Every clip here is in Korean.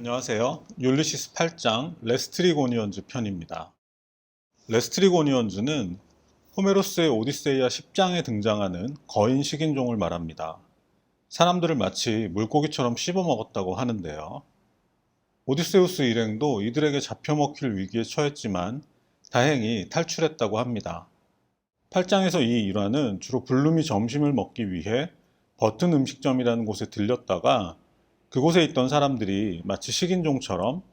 안녕하세요. 율리시스 8장 레스트리고니언즈 편입니다. 레스트리고니언즈는 호메로스의 오디세이아 10장에 등장하는 거인 식인종을 말합니다. 사람들을 마치 물고기처럼 씹어먹었다고 하는데요. 오디세우스 일행도 이들에게 잡혀먹힐 위기에 처했지만 다행히 탈출했다고 합니다. 8장에서 이 일화는 주로 블룸이 점심을 먹기 위해 버튼 음식점이라는 곳에 들렸다가 그곳에 있던 사람들이 마치 식인종처럼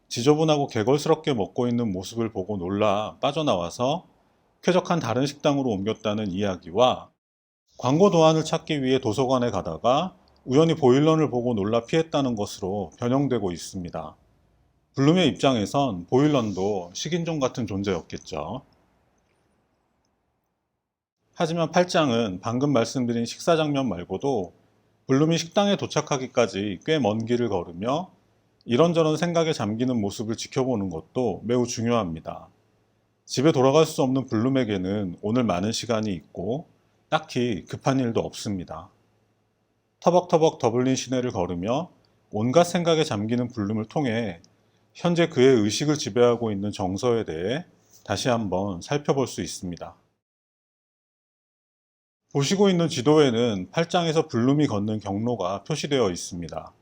지저분하고 개걸스럽게 먹고 있는 모습을 보고 놀라 빠져나와서 쾌적한 다른 식당으로 옮겼다는 이야기와 광고 도안을 찾기 위해 도서관에 가다가 우연히 보일런을 보고 놀라 피했다는 것으로 변형되고 있습니다. 블룸의 입장에선 보일런도 식인종 같은 존재였겠죠. 하지만 8장은 방금 말씀드린 식사 장면 말고도 블룸이 식당에 도착하기까지 꽤 먼 길을 걸으며 이런저런 생각에 잠기는 모습을 지켜보는 것도 매우 중요합니다. 집에 돌아갈 수 없는 블룸에게는 오늘 많은 시간이 있고 딱히 급한 일도 없습니다. 터벅터벅 더블린 시내를 걸으며 온갖 생각에 잠기는 블룸을 통해 현재 그의 의식을 지배하고 있는 정서에 대해 다시 한번 살펴볼 수 있습니다. 보시고 있는 지도에는 8장에서 블룸이 걷는 경로가 표시되어 있습니다.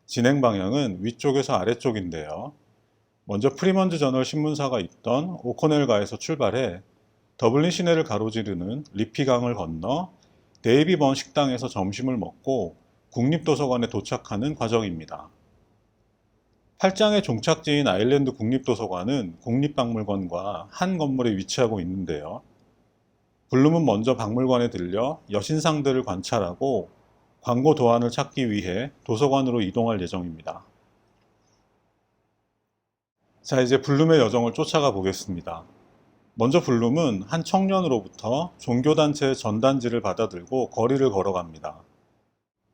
진행 방향은 위쪽에서 아래쪽인데요. 먼저 프리먼즈 저널 신문사가 있던 오코넬가에서 출발해 더블린 시내를 가로지르는 리피강을 건너 데이비 번 식당에서 점심을 먹고 국립도서관에 도착하는 과정입니다. 8장의 종착지인 아일랜드 국립도서관은 국립박물관과 한 건물에 위치하고 있는데요. 블룸은 먼저 박물관에 들려 여신상들을 관찰하고 광고 도안을 찾기 위해 도서관으로 이동할 예정입니다. 자, 이제 블룸의 여정을 쫓아가 보겠습니다. 먼저 블룸은 한 청년으로부터 종교단체의 전단지를 받아들고 거리를 걸어갑니다.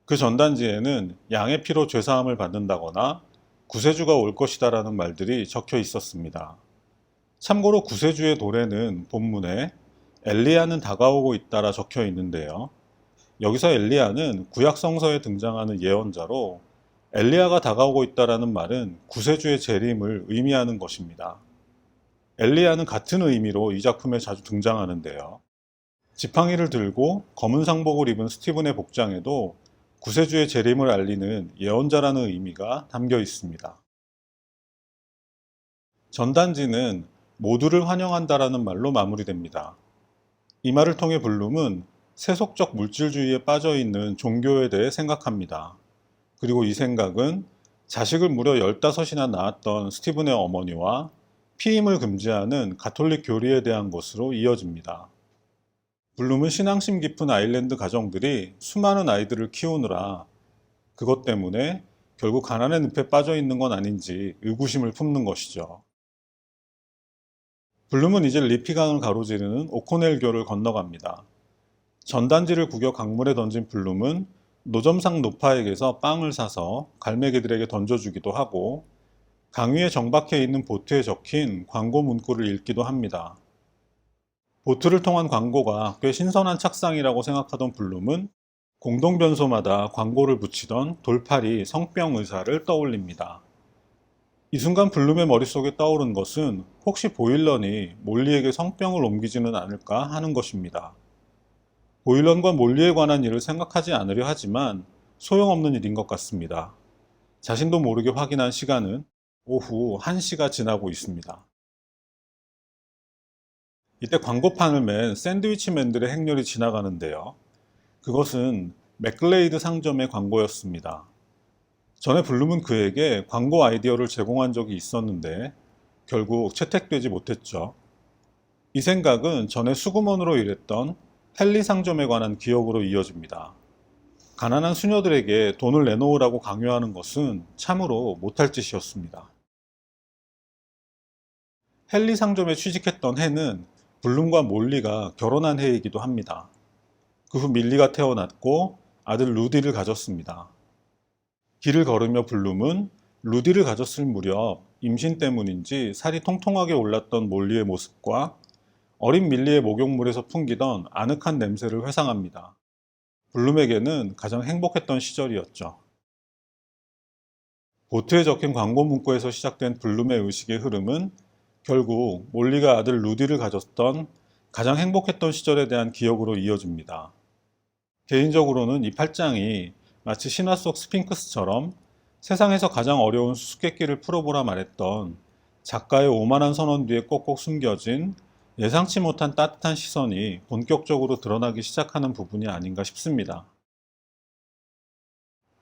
그 전단지에는 양의 피로 죄사함을 받는다거나 구세주가 올 것이다라는 말들이 적혀 있었습니다. 참고로 구세주의 노래는 본문에 엘리야는 다가오고 있다라 적혀 있는데요. 여기서 엘리야는 구약 성서에 등장하는 예언자로 엘리야가 다가오고 있다라는 말은 구세주의 재림을 의미하는 것입니다. 엘리야는 같은 의미로 이 작품에 자주 등장하는데요. 지팡이를 들고 검은 상복을 입은 스티븐의 복장에도 구세주의 재림을 알리는 예언자라는 의미가 담겨 있습니다. 전단지는 모두를 환영한다라는 말로 마무리됩니다. 이 말을 통해 블룸은 세속적 물질주의에 빠져 있는 종교에 대해 생각합니다. 그리고 이 생각은 자식을 무려 15이나 낳았던 스티븐의 어머니와 피임을 금지하는 가톨릭 교리에 대한 것으로 이어집니다. 블룸은 신앙심 깊은 아일랜드 가정들이 수많은 아이들을 키우느라 그것 때문에 결국 가난의 늪에 빠져 있는 건 아닌지 의구심을 품는 것이죠. 블룸은 이제 리피강을 가로지르는 오코넬교를 건너갑니다. 전단지를 구겨 강물에 던진 블룸은 노점상 노파에게서 빵을 사서 갈매기들에게 던져주기도 하고 강 위에 정박해 있는 보트에 적힌 광고 문구를 읽기도 합니다. 보트를 통한 광고가 꽤 신선한 착상이라고 생각하던 블룸은 공동변소마다 광고를 붙이던 돌팔이 성병 의사를 떠올립니다. 이 순간 블룸의 머릿속에 떠오른 것은 혹시 보일런이 몰리에게 성병을 옮기지는 않을까 하는 것입니다. 보일런과 몰리에 관한 일을 생각하지 않으려 하지만 소용없는 일인 것 같습니다. 자신도 모르게 확인한 시간은 오후 1시가 지나고 있습니다. 이때 광고판을 맨 샌드위치맨들의 행렬이 지나가는데요. 그것은 맥글레이드 상점의 광고였습니다. 전에 블룸은 그에게 광고 아이디어를 제공한 적이 있었는데 결국 채택되지 못했죠. 이 생각은 전에 수구먼으로 일했던 헨리 상점에 관한 기억으로 이어집니다. 가난한 수녀들에게 돈을 내놓으라고 강요하는 것은 참으로 못할 짓이었습니다. 헨리 상점에 취직했던 해는 블룸과 몰리가 결혼한 해이기도 합니다. 그 후 밀리가 태어났고 아들 루디를 가졌습니다. 길을 걸으며 블룸은 루디를 가졌을 무렵 임신 때문인지 살이 통통하게 올랐던 몰리의 모습과 어린 밀리의 목욕물에서 풍기던 아늑한 냄새를 회상합니다. 블룸에게는 가장 행복했던 시절이었죠. 보트에 적힌 광고 문구에서 시작된 블룸의 의식의 흐름은 결국 몰리가 아들 루디를 가졌던 가장 행복했던 시절에 대한 기억으로 이어집니다. 개인적으로는 이 8장이 마치 신화 속 스핑크스처럼 세상에서 가장 어려운 수수께끼를 풀어보라 말했던 작가의 오만한 선언 뒤에 꼭꼭 숨겨진 예상치 못한 따뜻한 시선이 본격적으로 드러나기 시작하는 부분이 아닌가 싶습니다.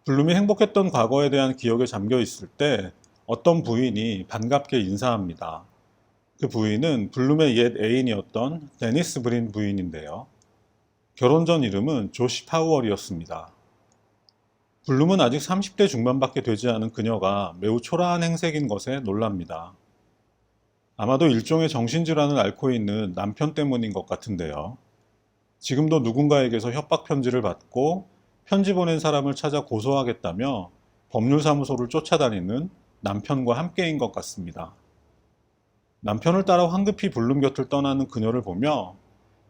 블룸이 행복했던 과거에 대한 기억에 잠겨 있을 때 어떤 부인이 반갑게 인사합니다. 그 부인은 블룸의 옛 애인이었던 데니스 브린 부인인데요. 결혼 전 이름은 조시 파우얼이었습니다. 블룸은 아직 30대 중반밖에 되지 않은 그녀가 매우 초라한 행색인 것에 놀랍니다. 아마도 일종의 정신질환을 앓고 있는 남편 때문인 것 같은데요. 지금도 누군가에게서 협박 편지를 받고 편지 보낸 사람을 찾아 고소하겠다며 법률사무소를 쫓아다니는 남편과 함께인 것 같습니다. 남편을 따라 황급히 블룸 곁을 떠나는 그녀를 보며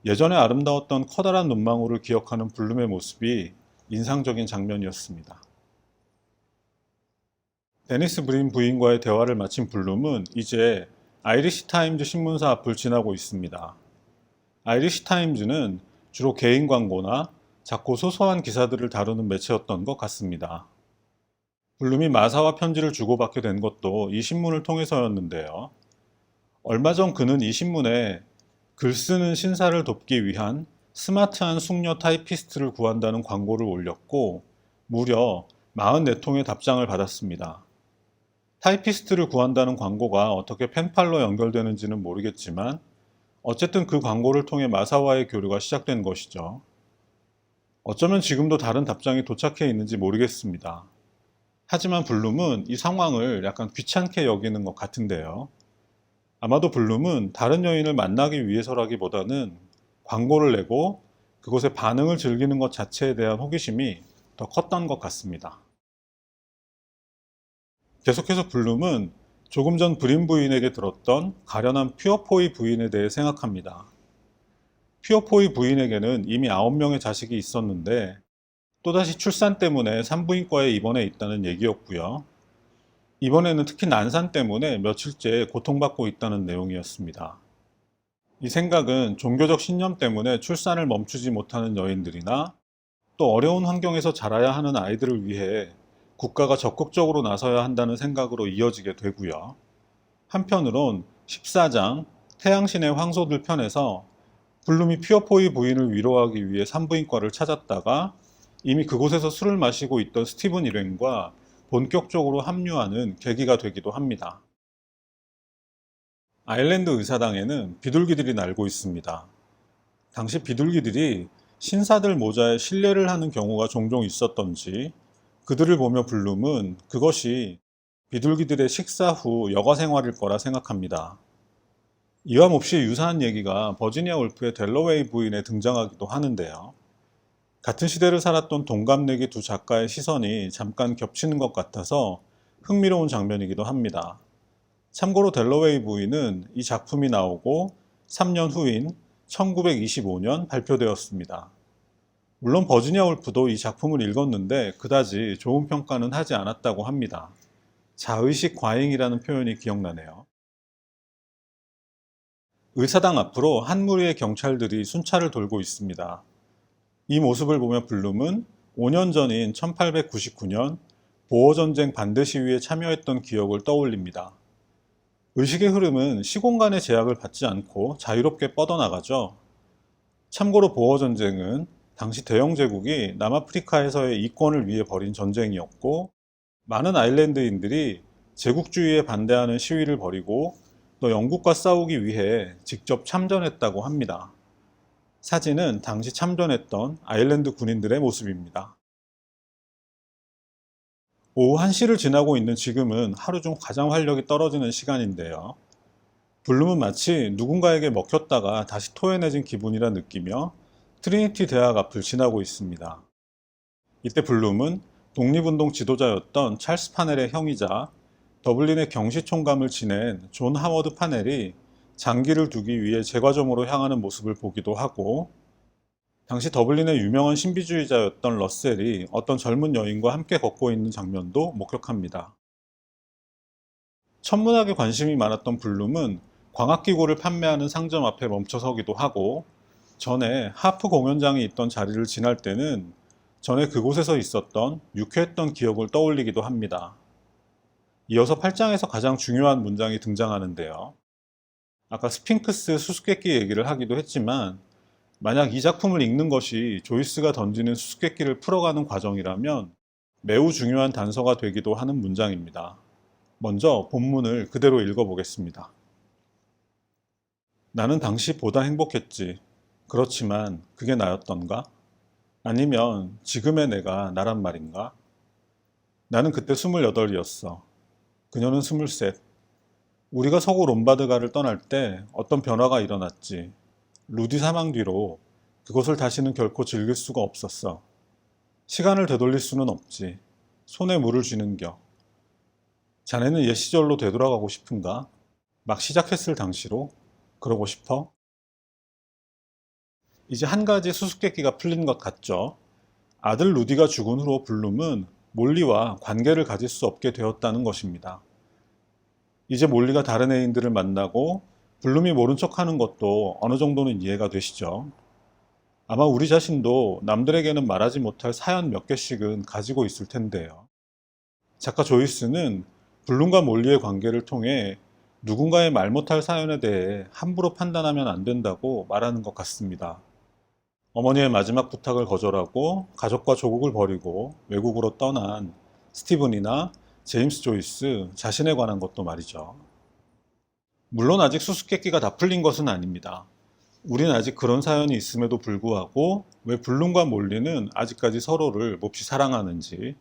예전에 아름다웠던 커다란 눈망울을 기억하는 블룸의 모습이 인상적인 장면이었습니다. 데니스 브린 부인과의 대화를 마친 블룸은 이제 아이리시 타임즈 신문사 앞을 지나고 있습니다. 아이리시 타임즈는 주로 개인 광고나 작고 소소한 기사들을 다루는 매체였던 것 같습니다. 블룸이 마사와 편지를 주고받게 된 것도 이 신문을 통해서였는데요. 얼마 전 그는 이 신문에 글 쓰는 신사를 돕기 위한 스마트한 숙녀 타이피스트를 구한다는 광고를 올렸고 무려 44통의 답장을 받았습니다. 타이피스트를 구한다는 광고가 어떻게 펜팔로 연결되는지는 모르겠지만 어쨌든 그 광고를 통해 마사와의 교류가 시작된 것이죠. 어쩌면 지금도 다른 답장이 도착해 있는지 모르겠습니다. 하지만 블룸은 이 상황을 약간 귀찮게 여기는 것 같은데요. 아마도 블룸은 다른 여인을 만나기 위해서라기보다는 광고를 내고 그것의 반응을 즐기는 것 자체에 대한 호기심이 더 컸던 것 같습니다. 계속해서 블룸은 조금 전 브린 부인에게 들었던 가련한 퓨어포이 부인에 대해 생각합니다. 퓨어포이 부인에게는 이미 9명의 자식이 있었는데 또다시 출산 때문에 산부인과에 입원해 있다는 얘기였고요. 이번에는 특히 난산 때문에 며칠째 고통받고 있다는 내용이었습니다. 이 생각은 종교적 신념 때문에 출산을 멈추지 못하는 여인들이나 또 어려운 환경에서 자라야 하는 아이들을 위해 국가가 적극적으로 나서야 한다는 생각으로 이어지게 되고요. 한편으론 14장 태양신의 황소들 편에서 블룸이 퓨어포이 부인을 위로하기 위해 산부인과를 찾았다가 이미 그곳에서 술을 마시고 있던 스티븐 일행과 본격적으로 합류하는 계기가 되기도 합니다. 아일랜드 의사당에는 비둘기들이 날고 있습니다. 당시 비둘기들이 신사들 모자에 실례를 하는 경우가 종종 있었던지 그들을 보며 블룸은 그것이 비둘기들의 식사 후 여가 생활일 거라 생각합니다. 이와 몹시 유사한 얘기가 버지니아 울프의 델러웨이 부인에 등장하기도 하는데요. 같은 시대를 살았던 동갑내기 두 작가의 시선이 잠깐 겹치는 것 같아서 흥미로운 장면이기도 합니다. 참고로 델러웨이 부인은 이 작품이 나오고 3년 후인 1925년 발표되었습니다. 물론 버지니아 울프도 이 작품을 읽었는데 그다지 좋은 평가는 하지 않았다고 합니다. 자의식 과잉이라는 표현이 기억나네요. 의사당 앞으로 한 무리의 경찰들이 순찰을 돌고 있습니다. 이 모습을 보며 블룸은 5년 전인 1899년 보어전쟁 반대 시위에 참여했던 기억을 떠올립니다. 의식의 흐름은 시공간의 제약을 받지 않고 자유롭게 뻗어나가죠. 참고로 보어전쟁은 당시 대영 제국이 남아프리카에서의 이권을 위해 벌인 전쟁이었고 많은 아일랜드인들이 제국주의에 반대하는 시위를 벌이고 또 영국과 싸우기 위해 직접 참전했다고 합니다. 사진은 당시 참전했던 아일랜드 군인들의 모습입니다. 오후 1시를 지나고 있는 지금은 하루 중 가장 활력이 떨어지는 시간인데요. 블룸은 마치 누군가에게 먹혔다가 다시 토해내진 기분이라 느끼며 트리니티 대학 앞을 지나고 있습니다. 이때 블룸은 독립운동 지도자였던 찰스 파넬의 형이자 더블린의 경시총감을 지낸 존 하워드 파넬이 장기를 두기 위해 제과점으로 향하는 모습을 보기도 하고 당시 더블린의 유명한 신비주의자였던 러셀이 어떤 젊은 여인과 함께 걷고 있는 장면도 목격합니다. 천문학에 관심이 많았던 블룸은 광학기구를 판매하는 상점 앞에 멈춰서기도 하고, 전에 하프 공연장이 있던 자리를 지날 때는 전에 그곳에서 있었던 유쾌했던 기억을 떠올리기도 합니다. 이어서 8장에서 가장 중요한 문장이 등장하는데요. 아까 스핑크스 수수께끼 얘기를 하기도 했지만, 만약 이 작품을 읽는 것이 조이스가 던지는 수수께끼를 풀어가는 과정이라면 매우 중요한 단서가 되기도 하는 문장입니다. 먼저 본문을 그대로 읽어보겠습니다. 나는 당시 보다 행복했지. 그렇지만 그게 나였던가? 아니면 지금의 내가 나란 말인가? 나는 그때 28이었어. 그녀는 23. 우리가 서구 롬바드가를 떠날 때 어떤 변화가 일어났지. 루디 사망 뒤로 그것을 다시는 결코 즐길 수가 없었어. 시간을 되돌릴 수는 없지. 손에 물을 쥐는겨. 자네는 옛 시절로 되돌아가고 싶은가? 막 시작했을 당시로? 그러고 싶어? 이제 한 가지 수수께끼가 풀린 것 같죠? 아들 루디가 죽은 후로 블룸은 몰리와 관계를 가질 수 없게 되었다는 것입니다. 이제 몰리가 다른 애인들을 만나고 블룸이 모른 척하는 것도 어느 정도는 이해가 되시죠? 아마 우리 자신도 남들에게는 말하지 못할 사연 몇 개씩은 가지고 있을 텐데요. 작가 조이스는 블룸과 몰리의 관계를 통해 누군가의 말 못할 사연에 대해 함부로 판단하면 안 된다고 말하는 것 같습니다. 어머니의 마지막 부탁을 거절하고 가족과 조국을 버리고 외국으로 떠난 스티븐이나 제임스 조이스 자신에 관한 것도 말이죠. 물론 아직 수수께끼가 다 풀린 것은 아닙니다. 우린 아직 그런 사연이 있음에도 불구하고 왜 블룸과 몰리는 아직까지 서로를 몹시 사랑하는지,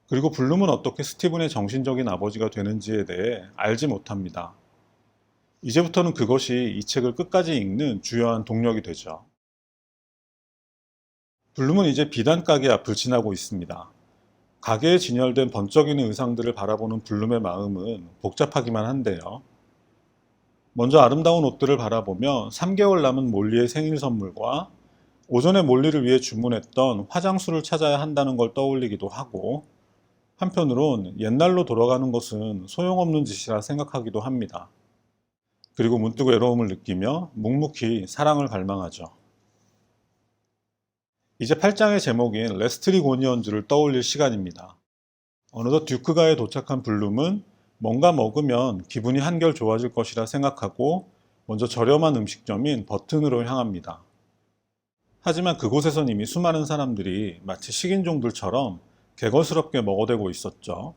그리고 블룸은 어떻게 스티븐의 정신적인 아버지가 되는지에 대해 알지 못합니다. 이제부터는 그것이 이 책을 끝까지 읽는 주요한 동력이 되죠. 블룸은 이제 비단 가게 앞을 지나고 있습니다. 가게에 진열된 번쩍이는 의상들을 바라보는 블룸의 마음은 복잡하기만 한데요. 먼저 아름다운 옷들을 바라보며 3개월 남은 몰리의 생일 선물과 오전에 몰리를 위해 주문했던 화장수를 찾아야 한다는 걸 떠올리기도 하고, 한편으론 옛날로 돌아가는 것은 소용없는 짓이라 생각하기도 합니다. 그리고 문득 외로움을 느끼며 묵묵히 사랑을 갈망하죠. 이제 8장의 제목인 레스트리고니언즈를 떠올릴 시간입니다. 어느덧 듀크가에 도착한 블룸은 뭔가 먹으면 기분이 한결 좋아질 것이라 생각하고 먼저 저렴한 음식점인 버튼으로 향합니다. 하지만 그곳에선 이미 수많은 사람들이 마치 식인종들처럼 개걸스럽게 먹어대고 있었죠.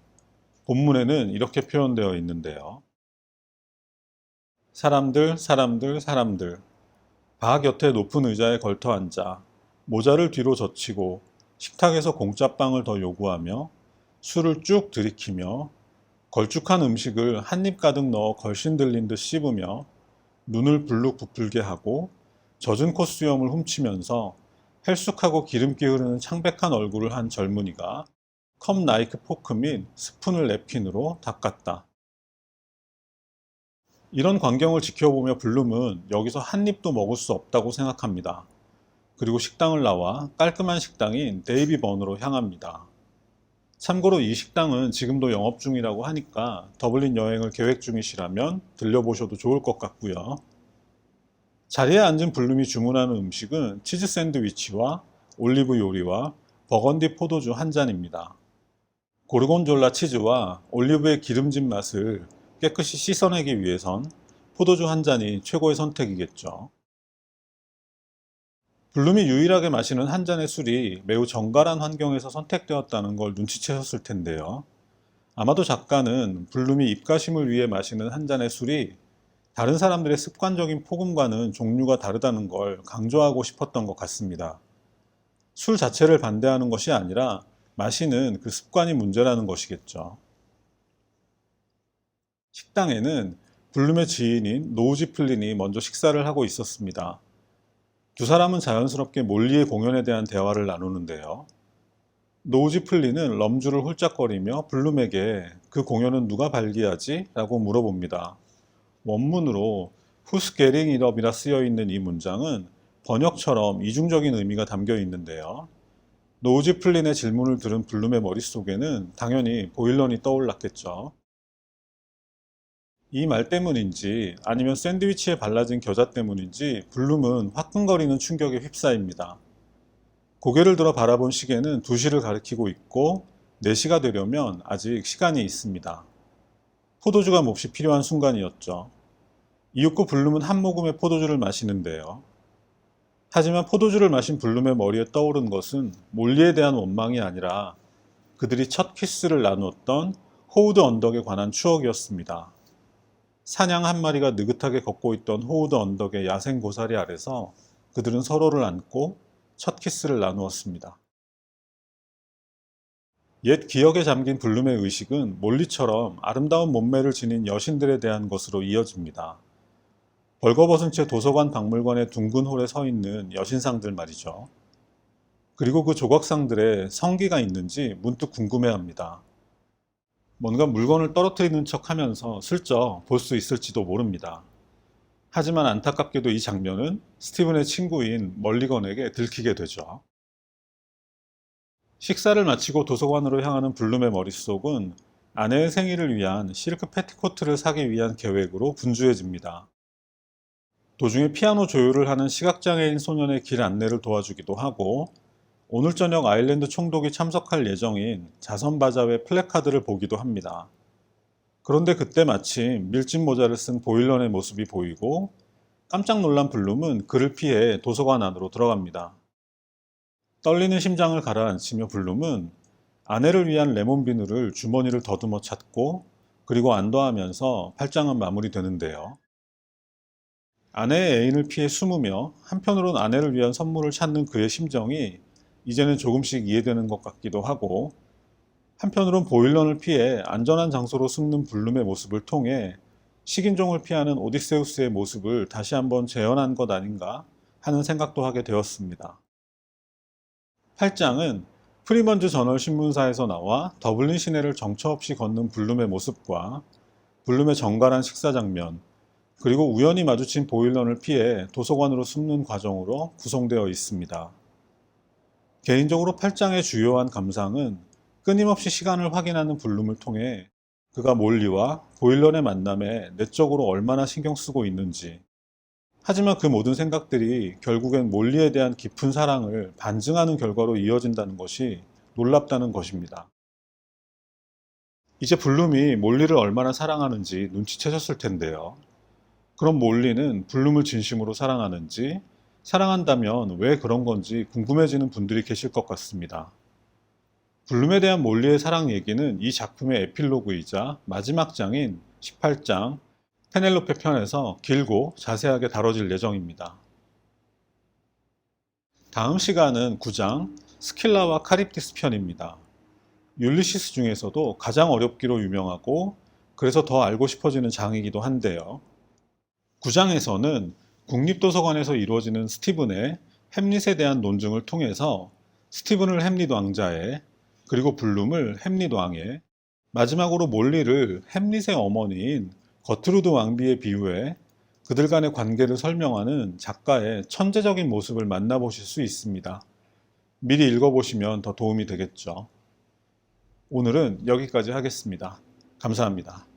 본문에는 이렇게 표현되어 있는데요. 사람들, 사람들, 사람들. 바 곁에 높은 의자에 걸터 앉아 모자를 뒤로 젖히고 식탁에서 공짜빵을 더 요구하며 술을 쭉 들이키며 걸쭉한 음식을 한 입 가득 넣어 걸신 들린 듯 씹으며 눈을 불룩 부풀게 하고 젖은 콧수염을 훔치면서 헬쑥하고 기름기 흐르는 창백한 얼굴을 한 젊은이가 컵 나이프 포크 및 스푼을 냅킨으로 닦았다. 이런 광경을 지켜보며 블룸은 여기서 한 입도 먹을 수 없다고 생각합니다. 그리고 식당을 나와 깔끔한 식당인 데이비 번으로 향합니다. 참고로 이 식당은 지금도 영업 중이라고 하니까 더블린 여행을 계획 중이시라면 들려보셔도 좋을 것 같고요. 자리에 앉은 블룸이 주문하는 음식은 치즈 샌드위치와 올리브 요리와 버건디 포도주 한 잔입니다. 고르곤졸라 치즈와 올리브의 기름진 맛을 깨끗이 씻어내기 위해선 포도주 한 잔이 최고의 선택이겠죠. 블룸이 유일하게 마시는 한 잔의 술이 매우 정갈한 환경에서 선택되었다는 걸 눈치채셨을 텐데요. 아마도 작가는 블룸이 입가심을 위해 마시는 한 잔의 술이 다른 사람들의 습관적인 폭음과는 종류가 다르다는 걸 강조하고 싶었던 것 같습니다. 술 자체를 반대하는 것이 아니라 마시는 그 습관이 문제라는 것이겠죠. 식당에는 블룸의 지인인 노우지 플린이 먼저 식사를 하고 있었습니다. 두 사람은 자연스럽게 몰리의 공연에 대한 대화를 나누는데요. 노우지 플린은 럼주를 홀짝거리며 블룸에게 그 공연은 누가 발기하지? 라고 물어봅니다. 원문으로 Who's getting it up이라 쓰여 있는 이 문장은 번역처럼 이중적인 의미가 담겨 있는데요. 노우지 플린의 질문을 들은 블룸의 머릿속에는 당연히 보일런이 떠올랐겠죠. 이 말 때문인지 아니면 샌드위치에 발라진 겨자 때문인지 블룸은 화끈거리는 충격에 휩싸입니다. 고개를 들어 바라본 시계는 2시를 가리키고 있고 4시가 되려면 아직 시간이 있습니다. 포도주가 몹시 필요한 순간이었죠. 이윽고 블룸은 한 모금의 포도주를 마시는데요. 하지만 포도주를 마신 블룸의 머리에 떠오른 것은 몰리에 대한 원망이 아니라 그들이 첫 키스를 나누었던 호우드 언덕에 관한 추억이었습니다. 사냥 한 마리가 느긋하게 걷고 있던 호우드 언덕의 야생 고사리 아래서 그들은 서로를 안고 첫 키스를 나누었습니다. 옛 기억에 잠긴 블룸의 의식은 몰리처럼 아름다운 몸매를 지닌 여신들에 대한 것으로 이어집니다. 벌거벗은 채 도서관 박물관의 둥근 홀에 서 있는 여신상들 말이죠. 그리고 그 조각상들의 성기가 있는지 문득 궁금해합니다. 뭔가 물건을 떨어뜨리는 척 하면서 슬쩍 볼 수 있을지도 모릅니다. 하지만 안타깝게도 이 장면은 스티븐의 친구인 멀리건에게 들키게 되죠. 식사를 마치고 도서관으로 향하는 블룸의 머릿속은 아내의 생일을 위한 실크 패티코트를 사기 위한 계획으로 분주해집니다. 도중에 피아노 조율을 하는 시각장애인 소년의 길 안내를 도와주기도 하고 오늘 저녁 아일랜드 총독이 참석할 예정인 자선바자회 플래카드를 보기도 합니다. 그런데 그때 마침 밀짚 모자를 쓴 보일런의 모습이 보이고 깜짝 놀란 블룸은 그를 피해 도서관 안으로 들어갑니다. 떨리는 심장을 가라앉히며 블룸은 아내를 위한 레몬 비누를 주머니를 더듬어 찾고 그리고 안도하면서 팔짱은 마무리되는데요. 아내의 애인을 피해 숨으며 한편으론 아내를 위한 선물을 찾는 그의 심정이 이제는 조금씩 이해되는 것 같기도 하고 한편으론 보일런을 피해 안전한 장소로 숨는 블룸의 모습을 통해 식인종을 피하는 오디세우스의 모습을 다시 한번 재현한 것 아닌가 하는 생각도 하게 되었습니다. 8장은 프리먼즈 저널 신문사에서 나와 더블린 시내를 정처 없이 걷는 블룸의 모습과 블룸의 정갈한 식사 장면, 그리고 우연히 마주친 보일런을 피해 도서관으로 숨는 과정으로 구성되어 있습니다. 개인적으로 8장의 주요한 감상은 끊임없이 시간을 확인하는 블룸을 통해 그가 몰리와 보일런의 만남에 내적으로 얼마나 신경 쓰고 있는지, 하지만 그 모든 생각들이 결국엔 몰리에 대한 깊은 사랑을 반증하는 결과로 이어진다는 것이 놀랍다는 것입니다. 이제 블룸이 몰리를 얼마나 사랑하는지 눈치채셨을 텐데요. 그럼 몰리는 블룸을 진심으로 사랑하는지, 사랑한다면 왜 그런 건지 궁금해지는 분들이 계실 것 같습니다. 블룸에 대한 몰리의 사랑 얘기는 이 작품의 에필로그이자 마지막 장인 18장 페넬로페 편에서 길고 자세하게 다뤄질 예정입니다. 다음 시간은 9장 스킬라와 카립디스 편입니다. 율리시스 중에서도 가장 어렵기로 유명하고 그래서 더 알고 싶어지는 장이기도 한데요. 9장에서는 국립도서관에서 이루어지는 스티븐의 햄릿에 대한 논증을 통해서 스티븐을 햄릿 왕자에, 그리고 블룸을 햄릿 왕에, 마지막으로 몰리를 햄릿의 어머니인 거트루드 왕비에 비유해 그들 간의 관계를 설명하는 작가의 천재적인 모습을 만나보실 수 있습니다. 미리 읽어보시면 더 도움이 되겠죠. 오늘은 여기까지 하겠습니다. 감사합니다.